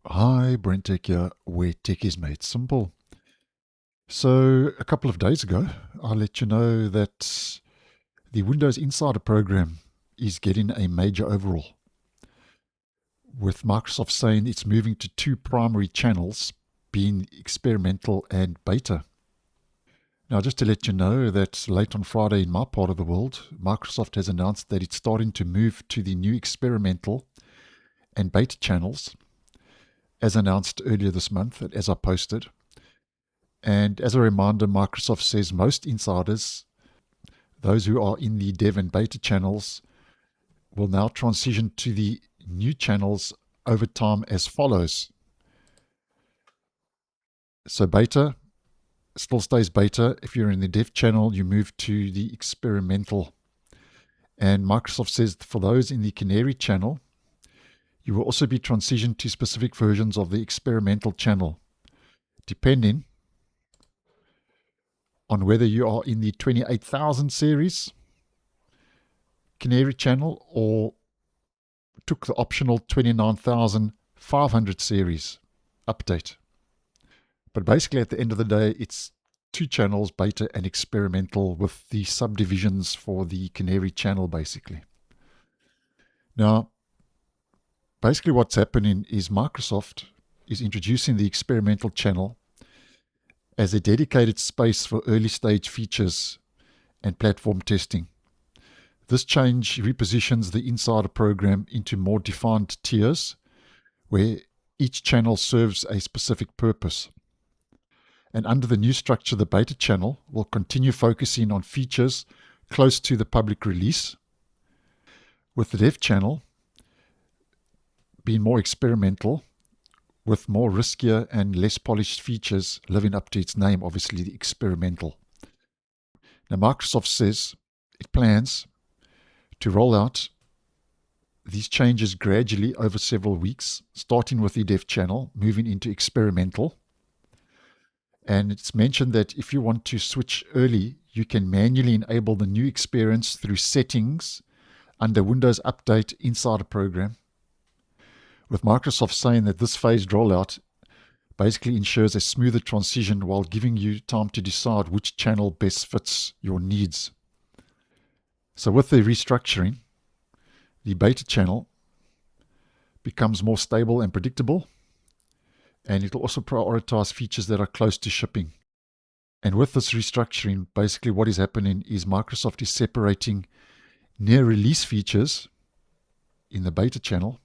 Hi, BrenTech here, where tech is made simple. So, a couple of days ago, I let you know that the Windows Insider program is getting a major overhaul, with Microsoft saying it's moving to two primary channels, being experimental and beta. Now, just to let you know that late on Friday in my part of the world, Microsoft has announced that it's starting to move to the new experimental and beta channels, as announced earlier this month, and as I posted. And as a reminder, Microsoft says most insiders, those who are in the dev and beta channels, will now transition to the new channels over time as follows. So beta still stays beta. If you're in the dev channel, you move to the experimental. And Microsoft says for those in the Canary channel, you will also be transitioned to specific versions of the experimental channel, depending on whether you are in the 28,000 series Canary channel or took the optional 29,500 series update. But basically, at the end of the day, it's two channels, beta and experimental, with the subdivisions for the Canary channel, basically. Now, basically, what's happening is Microsoft is introducing the experimental channel as a dedicated space for early stage features and platform testing. This change repositions the Insider program into more defined tiers where each channel serves a specific purpose. And under the new structure, the beta channel will continue focusing on features close to the public release, with the dev channel being more experimental, with more riskier and less polished features living up to its name, obviously the experimental. Now, Microsoft says it plans to roll out these changes gradually over several weeks, starting with the dev channel, moving into experimental. And it's mentioned that if you want to switch early, you can manually enable the new experience through settings under Windows Update Insider program. With Microsoft saying that this phased rollout basically ensures a smoother transition while giving you time to decide which channel best fits your needs. So with the restructuring, the beta channel becomes more stable and predictable, and it'll also prioritize features that are close to shipping. And with this restructuring, basically what is happening is Microsoft is separating near release features in the beta channel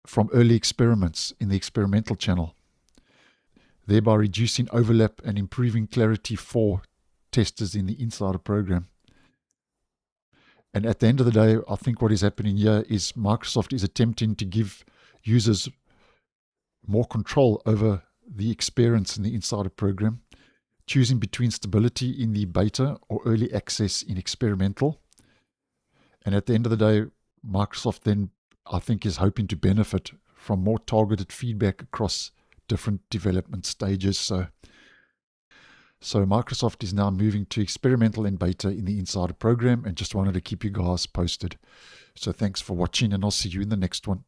from early experiments in the experimental channel, thereby reducing overlap and improving clarity for testers in the Insider program. And at the end of the day, I think what is happening here is Microsoft is attempting to give users more control over the experience in the Insider program, choosing between stability in the beta or early access in experimental. And at the end of the day, Microsoft then, I think, is hoping to benefit from more targeted feedback across different development stages. So Microsoft is now moving to experimental and beta in the Insider program, and just wanted to keep you guys posted. So thanks for watching, and I'll see you in the next one.